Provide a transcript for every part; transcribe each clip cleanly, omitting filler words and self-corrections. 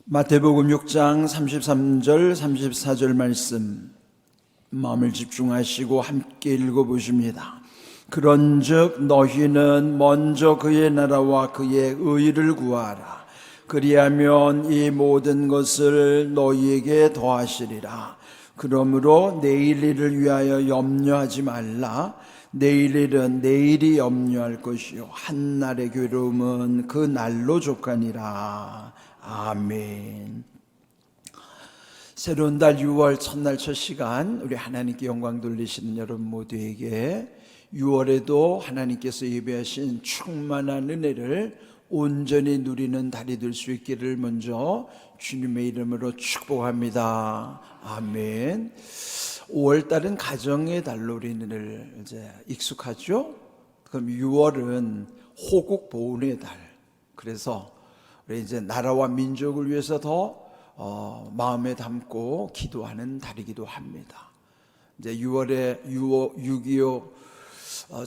마태복음 6장 33절 34절 말씀 마음을 집중하시고 함께 읽어보십니다. 그런즉 너희는 먼저 그의 나라와 그의 의를 구하라. 그리하면 이 모든 것을 너희에게 더하시리라. 그러므로 내일 일을 위하여 염려하지 말라. 내일 일은 내일이 염려할 것이요 한날의 괴로움은 그 날로 족하니라. 아멘. 새로운 달 6월 첫날 첫 시간, 우리 하나님께 영광 돌리시는 여러분 모두에게 6월에도 하나님께서 예배하신 충만한 은혜를 온전히 누리는 달이 될 수 있기를 먼저 주님의 이름으로 축복합니다. 아멘. 5월달은 가정의 달로 우리는 이제 익숙하죠. 그럼 6월은 호국 보훈의 달. 그래서 우리 이제 나라와 민족을 위해서 더 마음에 담고 기도하는 달이기도 합니다. 이제 6월에 6.25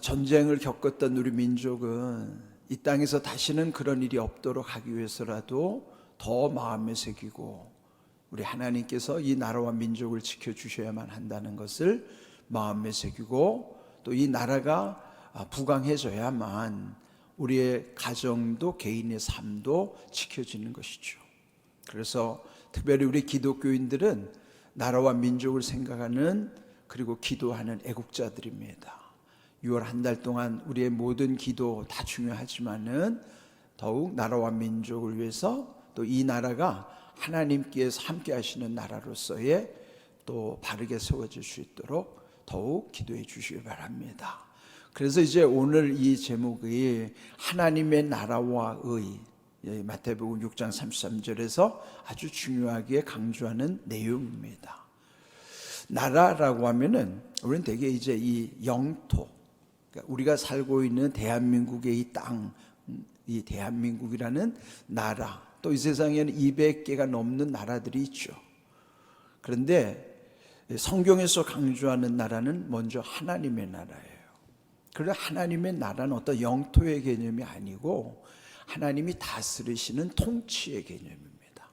전쟁을 겪었던 우리 민족은 이 땅에서 다시는 그런 일이 없도록 하기 위해서라도 더 마음에 새기고 우리 하나님께서 이 나라와 민족을 지켜주셔야만 한다는 것을 마음에 새기고 또 이 나라가 부강해져야만 우리의 가정도 개인의 삶도 지켜지는 것이죠. 그래서 특별히 우리 기독교인들은 나라와 민족을 생각하는 그리고 기도하는 애국자들입니다. 6월 한 달 동안 우리의 모든 기도 다 중요하지만은 더욱 나라와 민족을 위해서 또 이 나라가 하나님께서 함께 하시는 나라로서의 또 바르게 세워질 수 있도록 더욱 기도해 주시기 바랍니다. 그래서 이제 오늘 이 제목이 하나님의 나라와 의, 마태복음 6장 33절에서 아주 중요하게 강조하는 내용입니다. 나라라고 하면은 우리는 대개 이제 이 영토, 그러니까 우리가 살고 있는 대한민국의 이 땅, 이 대한민국이라는 나라, 또 이 세상에는 200개가 넘는 나라들이 있죠. 그런데 성경에서 강조하는 나라는 먼저 하나님의 나라예요. 그래서 하나님의 나라는 어떤 영토의 개념이 아니고 하나님이 다스리시는 통치의 개념입니다.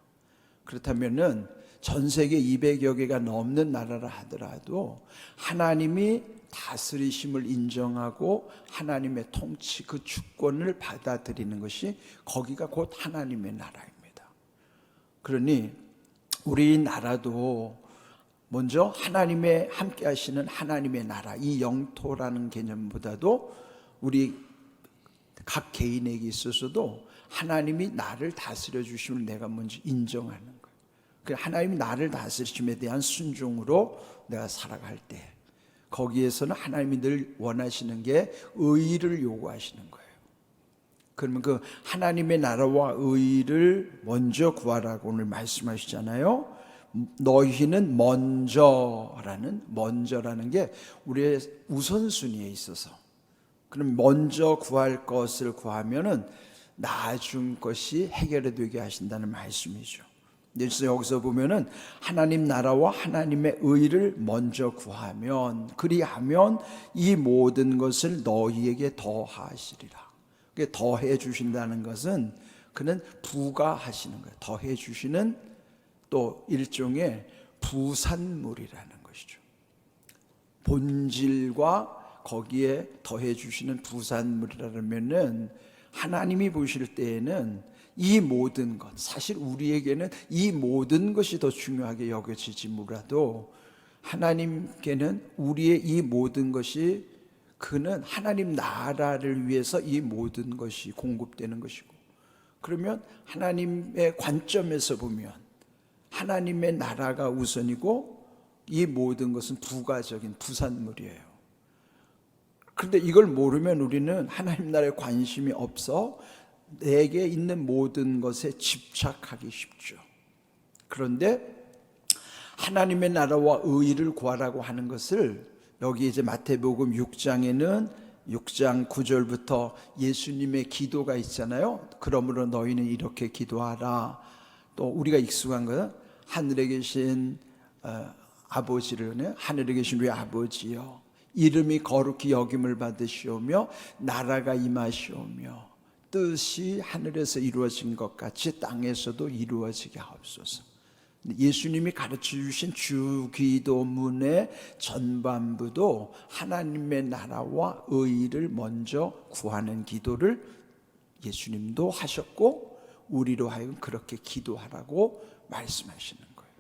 그렇다면은 전 세계 200여 개가 넘는 나라라 하더라도 하나님이 다스리심을 인정하고 하나님의 통치, 그 주권을 받아들이는 것이 거기가 곧 하나님의 나라입니다. 그러니 우리 나라도 먼저 하나님의 함께 하시는 하나님의 나라, 이 영토라는 개념보다도 우리 각 개인에게 있어서도 하나님이 나를 다스려 주심을 내가 먼저 인정하는 거예요. 하나님이 나를 다스리심에 대한 순종으로 내가 살아갈 때 거기에서는 하나님이 늘 원하시는 게 의를 요구하시는 거예요. 그러면 그 하나님의 나라와 의를 먼저 구하라고 오늘 말씀하시잖아요. 너희는 먼저라는 게 우리의 우선순위에 있어서, 그럼 먼저 구할 것을 구하면은 나중 것이 해결되게 하신다는 말씀이죠. 그래서 여기서 보면은 하나님 나라와 하나님의 의를 먼저 구하면, 그리하면 이 모든 것을 너희에게 더하시리라. 더해 주신다는 것은 그는 부가하시는 거예요. 더해 주시는 또 일종의 부산물이라는 것이죠. 본질과 거기에 더해 주시는 부산물이라면은 하나님이 보실 때에는 이 모든 것, 사실 우리에게는 이 모든 것이 더 중요하게 여겨지지 몰라도 하나님께는 우리의 이 모든 것이, 그는 하나님 나라를 위해서 이 모든 것이 공급되는 것이고, 그러면 하나님의 관점에서 보면 하나님의 나라가 우선이고 이 모든 것은 부가적인 부산물이에요. 그런데 이걸 모르면 우리는 하나님 나라에 관심이 없어 내게 있는 모든 것에 집착하기 쉽죠. 그런데 하나님의 나라와 의를 구하라고 하는 것을 여기 이제 마태복음 6장에는 6장 9절부터 예수님의 기도가 있잖아요. 그러므로 너희는 이렇게 기도하라. 또 우리가 익숙한 것은 하늘에 계신 아버지를, 하늘에 계신 우리 아버지여, 이름이 거룩히 여김을 받으시오며 나라가 임하시오며 뜻이 하늘에서 이루어진 것 같이 땅에서도 이루어지게 하옵소서. 예수님이 가르쳐 주신 주기도문의 전반부도 하나님의 나라와 의를 먼저 구하는 기도를 예수님도 하셨고 우리로 하여금 그렇게 기도하라고 말씀하시는 거예요.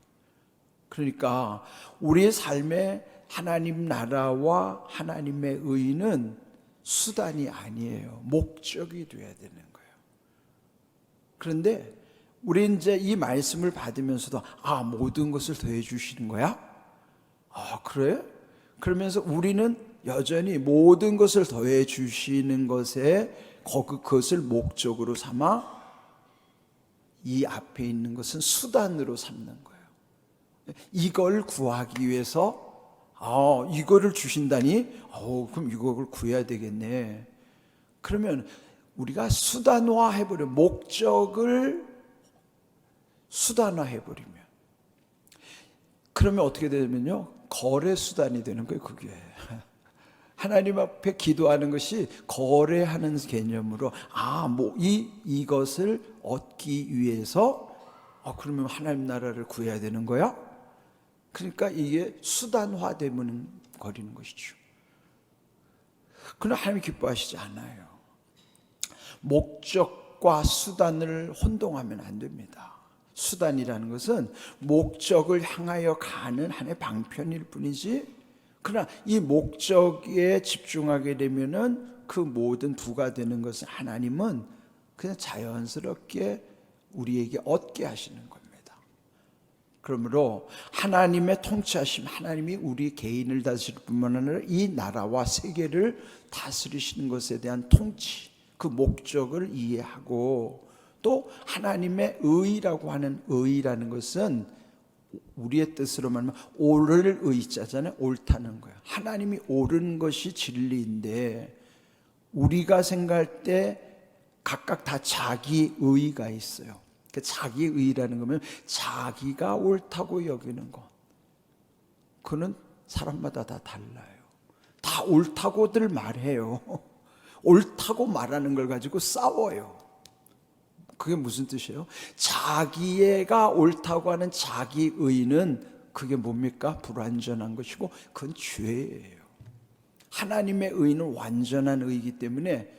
그러니까 우리의 삶에 하나님 나라와 하나님의 의는 수단이 아니에요. 목적이 돼야 되는 거예요. 그런데 우리 이제 이 말씀을 받으면서도 모든 것을 더해 주시는 거야? 그래? 그러면서 우리는 여전히 모든 것을 더해 주시는 것에 그것을 목적으로 삼아 이 앞에 있는 것은 수단으로 삼는 거예요. 이걸 구하기 위해서 이거를 주신다니 그럼 이걸 구해야 되겠네. 그러면 우리가 수단화해버려, 목적을 수단화해버리면, 그러면 어떻게 되냐면요, 거래 수단이 되는 거예요. 그게 하나님 앞에 기도하는 것이 거래하는 개념으로 이것을 얻기 위해서 그러면 하나님 나라를 구해야 되는 거야? 그러니까 이게 수단화되는 거리는 것이죠. 그러나 하나님이 기뻐하시지 않아요. 목적과 수단을 혼동하면 안 됩니다. 수단이라는 것은 목적을 향하여 가는 하나의 방편일 뿐이지, 그러나 이 목적에 집중하게 되면은 그 모든 부가 되는 것은 하나님은 그냥 자연스럽게 우리에게 얻게 하시는 겁니다. 그러므로 하나님의 통치하심, 하나님이 우리 개인을 다스릴 뿐만 아니라 이 나라와 세계를 다스리시는 것에 대한 통치, 그 목적을 이해하고, 또 하나님의 의라고 하는 의라는 것은 우리의 뜻으로 말하면 옳을 의자잖아요. 옳다는 거예요. 하나님이 옳은 것이 진리인데 우리가 생각할 때 각각 다 자기 의가 있어요. 그 자기 의라는 거면 자기가 옳다고 여기는 것, 그는 사람마다 다 달라요. 다 옳다고들 말해요. 옳다고 말하는 걸 가지고 싸워요. 그게 무슨 뜻이에요? 자기가 옳다고 하는 자기 의는 그게 뭡니까? 불완전한 것이고 그건 죄예요. 하나님의 의는 완전한 의이기 때문에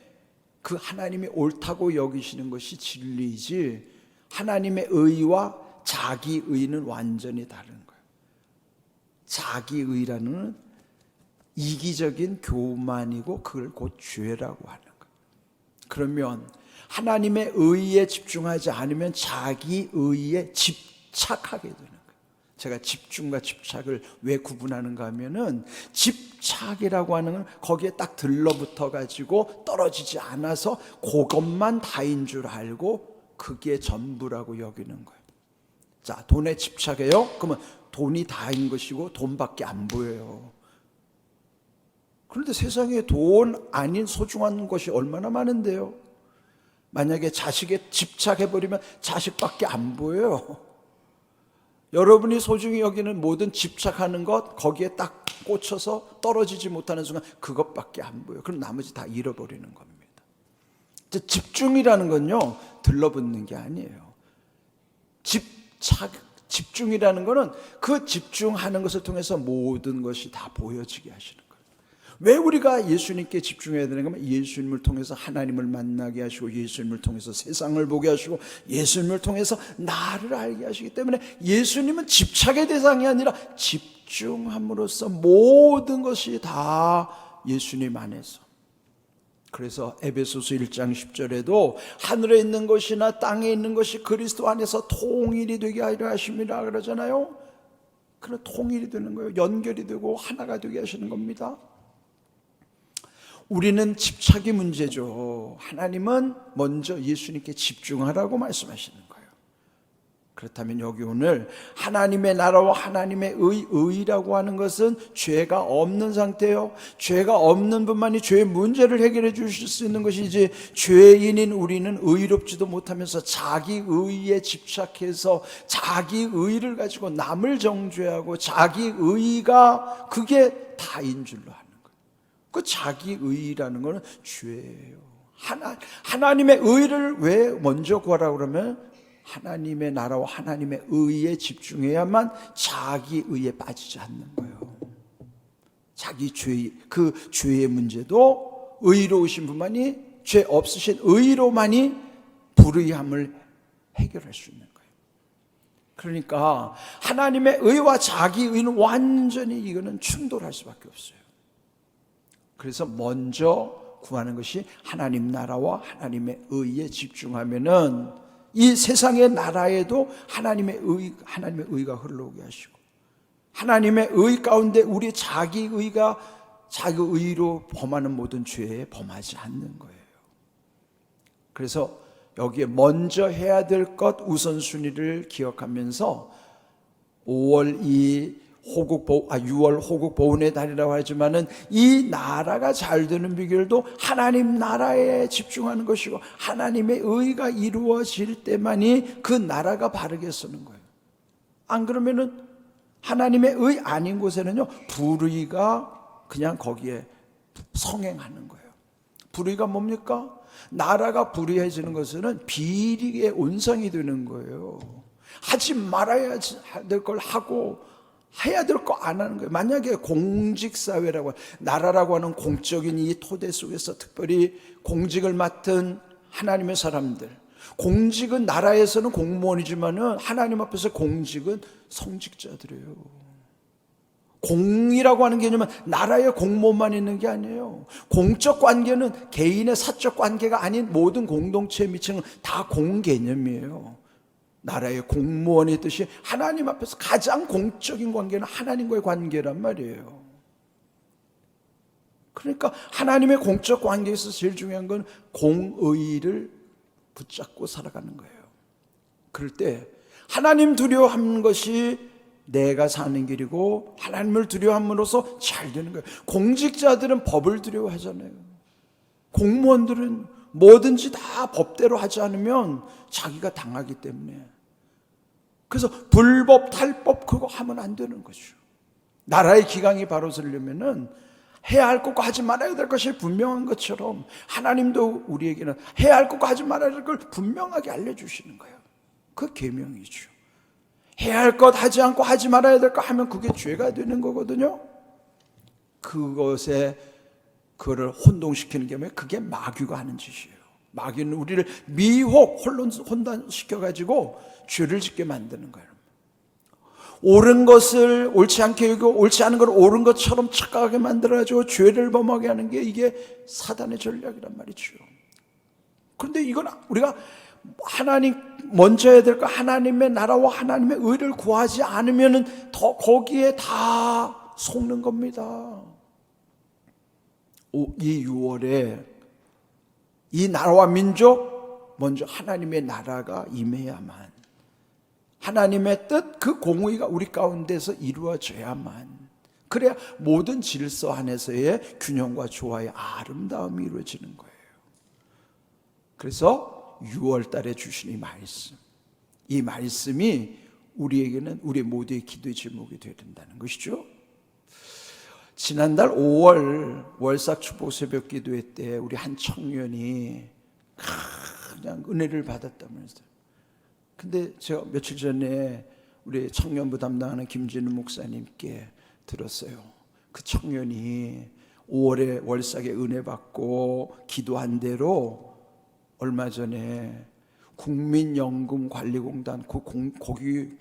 그 하나님이 옳다고 여기시는 것이 진리이지, 하나님의 의와 자기 의는 완전히 다른 거예요. 자기 의라는 건 이기적인 교만이고 그걸 곧 죄라고 하는 거예요. 그러면 하나님의 의에 집중하지 않으면 자기 의에 집착하게 되는 거예요. 제가 집중과 집착을 왜 구분하는가 하면은, 집착이라고 하는 건 거기에 딱 들러붙어 가지고 떨어지지 않아서 그것만 다인 줄 알고 그게 전부라고 여기는 거예요. 자, 돈에 집착해요? 그러면 돈이 다인 것이고 돈밖에 안 보여요. 그런데 세상에 돈 아닌 소중한 것이 얼마나 많은데요. 만약에 자식에 집착해버리면 자식밖에 안 보여요. 여러분이 소중히 여기는 모든 집착하는 것, 거기에 딱 꽂혀서 떨어지지 못하는 순간 그것밖에 안 보여요. 그럼 나머지 다 잃어버리는 겁니다. 집중이라는 건요, 들러붙는 게 아니에요. 집중이라는 거는 그 집중하는 것을 통해서 모든 것이 다 보여지게 하시는 거예요. 왜 우리가 예수님께 집중해야 되는가 하면, 예수님을 통해서 하나님을 만나게 하시고, 예수님을 통해서 세상을 보게 하시고, 예수님을 통해서 나를 알게 하시기 때문에, 예수님은 집착의 대상이 아니라 집중함으로써 모든 것이 다 예수님 안에서. 그래서 에베소서 1장 10절에도 하늘에 있는 것이나 땅에 있는 것이 그리스도 안에서 통일이 되게 하려 하십니다 그러잖아요. 그런 통일이 되는 거예요. 연결이 되고 하나가 되게 하시는 겁니다. 우리는 집착이 문제죠. 하나님은 먼저 예수님께 집중하라고 말씀하시는 거예요. 그렇다면 여기 오늘 하나님의 나라와 하나님의 의라고 하는 것은 죄가 없는 상태예요. 죄가 없는 분만이 죄의 문제를 해결해 주실 수 있는 것이지, 죄인인 우리는 의롭지도 못하면서 자기 의에 집착해서 자기 의를 가지고 남을 정죄하고 자기 의가 그게 다인 줄로 하는, 그 자기 의라는 것은 죄예요. 하나님의 의를 왜 먼저 구하라고 그러면 하나님의 나라와 하나님의 의에 집중해야만 자기 의에 빠지지 않는 거예요. 자기 그 죄의 문제도 의로우신 분만이, 죄 없으신 의로만이 불의함을 해결할 수 있는 거예요. 그러니까 하나님의 의와 자기 의는 완전히 이거는 충돌할 수밖에 없어요. 그래서 먼저 구하는 것이 하나님 나라와 하나님의 의에 집중하면은 이 세상의 나라에도 하나님의 의가 흘러오게 하시고, 하나님의 의 가운데 우리 자기 의로 범하는 모든 죄에 범하지 않는 거예요. 그래서 여기에 먼저 해야 될 것 우선순위를 기억하면서 6월 호국 보훈의 달이라고 하지만은 이 나라가 잘 되는 비결도 하나님 나라에 집중하는 것이고, 하나님의 의가 이루어질 때만이 그 나라가 바르게 서는 거예요. 안 그러면은 하나님의 의 아닌 곳에는요, 불의가 그냥 거기에 성행하는 거예요. 불의가 뭡니까? 나라가 불의해지는 것은 비리의 온상이 되는 거예요. 하지 말아야 될 걸 하고 해야 될 거 안 하는 거예요. 만약에 공직사회라고, 나라라고 하는 공적인 이 토대 속에서 특별히 공직을 맡은 하나님의 사람들, 공직은 나라에서는 공무원이지만은 하나님 앞에서 공직은 성직자들이에요. 공이라고 하는 개념은 나라의 공무원만 있는 게 아니에요. 공적 관계는 개인의 사적 관계가 아닌 모든 공동체에 미치는 다 공개념이에요. 나라의 공무원의 뜻이 하나님 앞에서 가장 공적인 관계는 하나님과의 관계란 말이에요. 그러니까 하나님의 공적 관계에서 제일 중요한 건 공의를 붙잡고 살아가는 거예요. 그럴 때 하나님 두려워하는 것이 내가 사는 길이고, 하나님을 두려워함으로써 잘 되는 거예요. 공직자들은 법을 두려워하잖아요. 공무원들은 뭐든지 다 법대로 하지 않으면 자기가 당하기 때문에. 그래서 불법, 탈법 그거 하면 안 되는 거죠. 나라의 기강이 바로 서려면은 해야 할 것과 하지 말아야 될 것이 분명한 것처럼 하나님도 우리에게는 해야 할 것과 하지 말아야 될 걸 분명하게 알려주시는 거예요. 그 계명이죠. 해야 할 것 하지 않고 하지 말아야 될 것 하면 그게 죄가 되는 거거든요. 그거를 혼동시키는 게 뭐예요? 그게 마귀가 하는 짓이에요. 마귀는 우리를 혼돈시켜가지고 죄를 짓게 만드는 거예요. 옳은 것을 옳지 않게 여기고 옳지 않은 걸 옳은 것처럼 착각하게 만들어가지고 죄를 범하게 하는 게 이게 사단의 전략이란 말이죠. 그런데 이건 우리가 하나님 먼저 해야 될 거, 하나님의 나라와 하나님의 의를 구하지 않으면은 더 거기에 다 속는 겁니다. 이 6월에 이 나라와 민족, 먼저 하나님의 나라가 임해야만, 하나님의 뜻, 그 공의가 우리 가운데서 이루어져야만, 그래야 모든 질서 안에서의 균형과 조화의 아름다움이 이루어지는 거예요. 그래서 6월 달에 주신 이 말씀, 이 말씀이 우리에게는 우리 모두의 기도의 제목이 되어야 된다는 것이죠. 지난달 5월 월삭 축복 새벽 기도회 때 우리 한 청년이 그냥 은혜를 받았다면서요. 근데 제가 며칠 전에 우리 청년부 담당하는 김진우 목사님께 들었어요. 그 청년이 5월에 월삭에 은혜 받고 기도한 대로 얼마 전에 국민연금관리공단 거기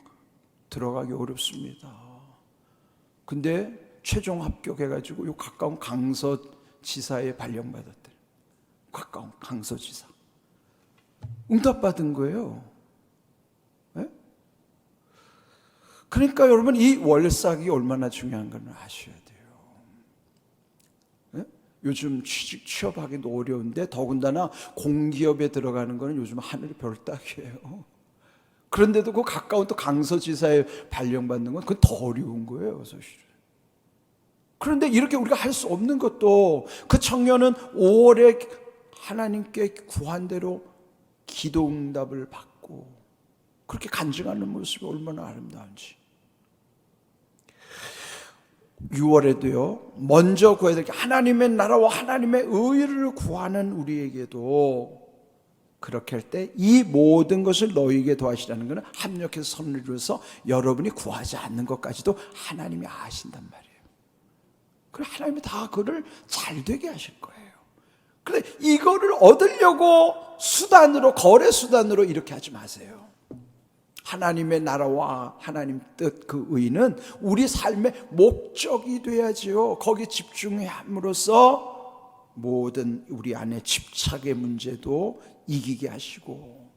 들어가기 어렵습니다. 근데 최종 합격해가지고 요 가까운 강서지사에 발령받았대. 가까운 강서지사. 응답받은 거예요. 네? 그러니까 여러분, 이 월삭이 얼마나 중요한 건 아셔야 돼요. 네? 요즘 취업하기도 어려운데 더군다나 공기업에 들어가는 거는 요즘 하늘이 별따기예요. 그런데도 그 가까운 또 강서지사에 발령받는 건 그건 더 어려운 거예요, 사실은. 그런데 이렇게 우리가 할 수 없는 것도, 그 청년은 5월에 하나님께 구한 대로 기도 응답을 받고 그렇게 간증하는 모습이 얼마나 아름다운지. 6월에도요, 먼저 구해야 될 게 하나님의 나라와 하나님의 의를 구하는 우리에게도 그렇게 할 때 이 모든 것을 너희에게 더하시라는 것은 합력해서 선을 이루어서 여러분이 구하지 않는 것까지도 하나님이 아신단 말이에요. 그럼 하나님이 다 그를 잘 되게 하실 거예요. 그런데 이거를 얻으려고 수단으로, 거래 수단으로 이렇게 하지 마세요. 하나님의 나라와 하나님 뜻, 그 의는 우리 삶의 목적이 돼야지요. 거기에 집중함으로써 모든 우리 안에 집착의 문제도 이기게 하시고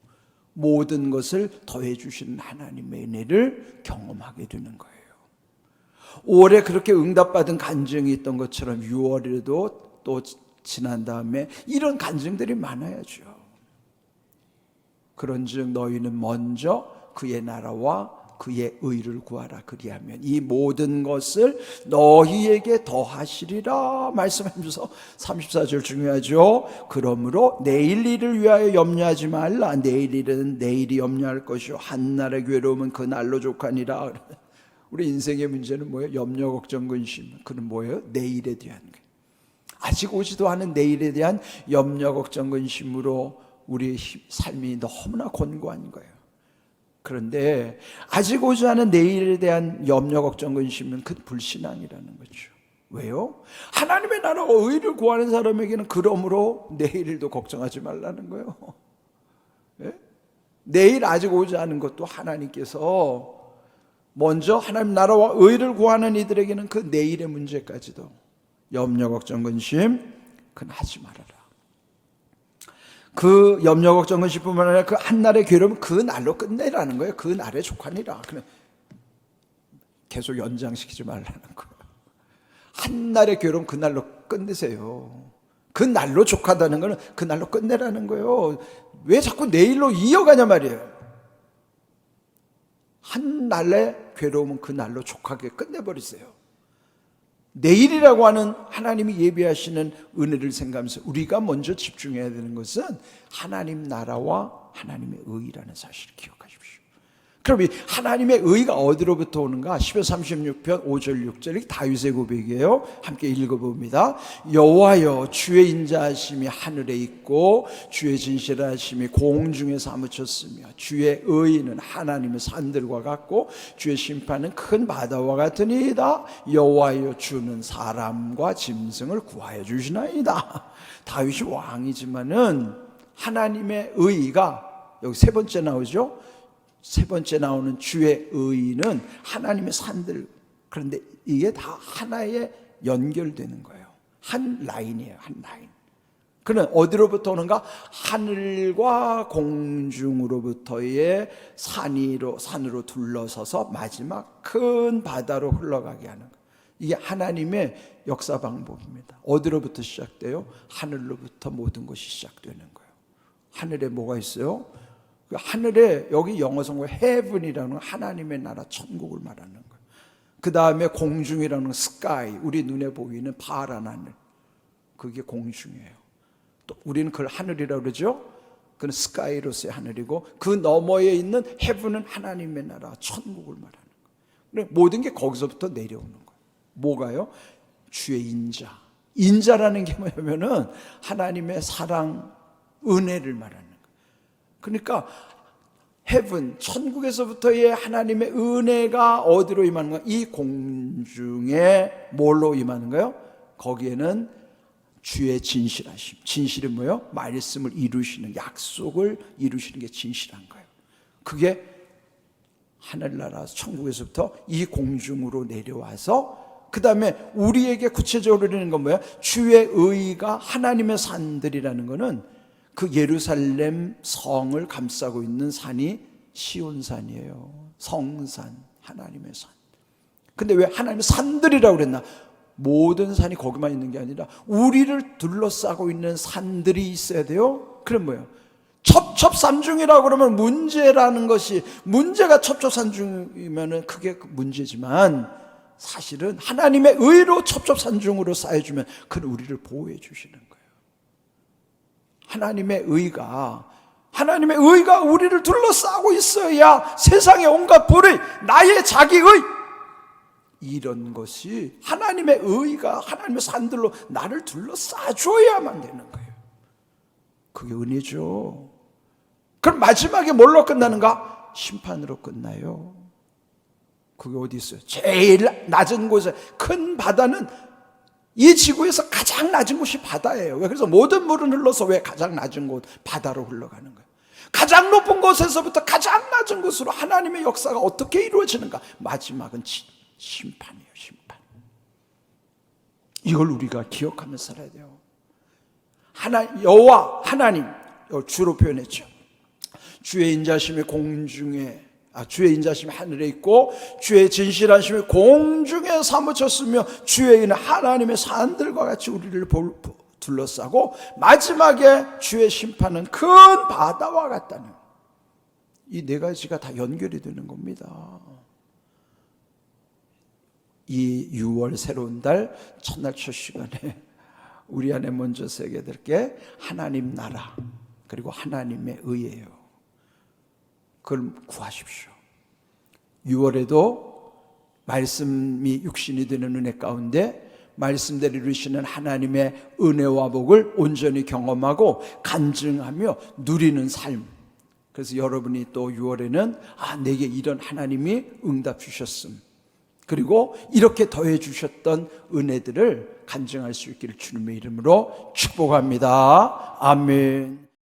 모든 것을 더해 주시는 하나님의 은혜를 경험하게 되는 거예요. 5월에 그렇게 응답받은 간증이 있던 것처럼 6월에도 또 지난 다음에 이런 간증들이 많아야죠. 그런즉 너희는 먼저 그의 나라와 그의 의를 구하라. 그리하면 이 모든 것을 너희에게 더하시리라 말씀하면서 34절 중요하죠. 그러므로 내일 일을 위하여 염려하지 말라. 내일 일은 내일이 염려할 것이요 한날의 괴로움은 그날로 족하니라. 우리 인생의 문제는 뭐예요? 염려, 걱정, 근심. 그는 뭐예요? 내일에 대한 거예요. 아직 오지도 않은 내일에 대한 염려, 걱정, 근심으로 우리의 삶이 너무나 곤고한 거예요. 그런데 아직 오지 않은 내일에 대한 염려, 걱정, 근심은 그 불신앙이라는 거죠. 왜요? 하나님의 나라와 의를 구하는 사람에게는 그러므로 내일도 걱정하지 말라는 거예요. 예? 내일 아직 오지 않은 것도 하나님께서 먼저 하나님 나라와 의를 구하는 이들에게는 그 내일의 문제까지도 염려, 걱정, 근심 그건 하지 말아라. 그 염려, 걱정, 근심뿐만 아니라 그 한날의 괴로움 그 날로 끝내라는 거예요. 그 날에 족하니라. 그냥 계속 연장시키지 말라는 거예요. 한날의 괴로움 그 날로 끝내세요. 그 날로 족하다는 거는 그 날로 끝내라는 거예요. 왜 자꾸 내일로 이어가냐 말이에요. 한날의 괴로움은 그 날로 족하게 끝내버리세요. 내일이라고 하는 하나님이 예비하시는 은혜를 생각하면서 우리가 먼저 집중해야 되는 것은 하나님 나라와 하나님의 의라는 사실을 기억하십시오. 그럼 이 하나님의 의가 어디로부터 오는가? 시편 36편 5절 6절이 다윗의 고백이에요. 함께 읽어봅니다. 여호와여 주의 인자하심이 하늘에 있고 주의 진실하심이 공중에 사무쳤으며 주의 의는 하나님의 산들과 같고 주의 심판은 큰 바다와 같으니이다. 여호와여 주는 사람과 짐승을 구하여 주시나이다. 다윗이 왕이지만은 하나님의 의가 여기 세 번째 나오죠. 세 번째 나오는 주의 의는 하나님의 산들. 그런데 이게 다 하나에 연결되는 거예요. 한 라인이에요. 한 라인. 그는 어디로부터 오는가? 하늘과 공중으로부터의 산으로 둘러서서 마지막 큰 바다로 흘러가게 하는 거예요. 이게 하나님의 역사 방법입니다. 어디로부터 시작돼요? 하늘로부터 모든 것이 시작되는 거예요. 하늘에 뭐가 있어요? 하늘에 여기 영어 성경 heaven이라는 하나님의 나라 천국을 말하는 거예요. 그 다음에 공중이라는 sky, 우리 눈에 보이는 파란 하늘, 그게 공중이에요. 또 우리는 그걸 하늘이라고 그러죠. 그건 sky로서의 하늘이고 그 너머에 있는 heaven은 하나님의 나라 천국을 말하는 거예요. 모든 게 거기서부터 내려오는 거예요. 뭐가요? 주의 인자. 인자라는 게 뭐냐면은 하나님의 사랑, 은혜를 말하는 거예요. 그러니까 heaven, 천국에서부터의 하나님의 은혜가 어디로 임하는 거야? 이 공중에 뭘로 임하는 거예요? 거기에는 주의 진실하심. 진실이 뭐예요? 말씀을 이루시는, 약속을 이루시는 게 진실한 거예요. 그게 하늘나라 천국에서부터 이 공중으로 내려와서 그 다음에 우리에게 구체적으로 이르는 건 뭐예요? 주의 의가 하나님의 산들이라는 거는 그 예루살렘 성을 감싸고 있는 산이 시온산이에요. 성산, 하나님의 산. 근데 왜 하나님의 산들이라고 그랬나? 모든 산이 거기만 있는 게 아니라 우리를 둘러싸고 있는 산들이 있어야 돼요. 그럼 뭐예요? 첩첩산중이라고 그러면 문제라는 것이, 문제가 첩첩산중이면 그게 문제지만 사실은 하나님의 의로 첩첩산중으로 쌓여주면 그는 우리를 보호해 주시는 거예요. 하나님의 의가 우리를 둘러싸고 있어야 세상의 온갖 불의, 나의 자기의, 이런 것이 하나님의 의가 하나님의 산들로 나를 둘러싸줘야만 되는 거예요. 그게 은혜죠. 그럼 마지막에 뭘로 끝나는가? 심판으로 끝나요. 그게 어디 있어요? 제일 낮은 곳에, 큰 바다는 이 지구에서 가장 낮은 곳이 바다예요. 왜? 그래서 모든 물은 흘러서 왜 가장 낮은 곳 바다로 흘러가는 거예요. 가장 높은 곳에서부터 가장 낮은 곳으로 하나님의 역사가 어떻게 이루어지는가? 마지막은 심판이에요. 심판. 이걸 우리가 기억하며 살아야 돼요. 여호와 하나님, 주로 표현했죠. 주의 인자심이 공중에, 주의 인자심이 하늘에 있고 주의 진실하심이 공중에 사무쳤으며 주의 인은 하나님의 산들과 같이 우리를 둘러싸고 마지막에 주의 심판은 큰 바다와 같다는, 이 네 가지가 다 연결이 되는 겁니다. 이 6월 새로운 달 첫날 첫 시간에 우리 안에 먼저 새겨야 될 게 하나님 나라 그리고 하나님의 의예요. 그걸 구하십시오. 6월에도 말씀이 육신이 되는 은혜 가운데 말씀대로 이루시는 하나님의 은혜와 복을 온전히 경험하고 간증하며 누리는 삶. 그래서 여러분이 또 6월에는 내게 이런 하나님이 응답 주셨음, 그리고 이렇게 더해 주셨던 은혜들을 간증할 수 있기를 주님의 이름으로 축복합니다. 아멘.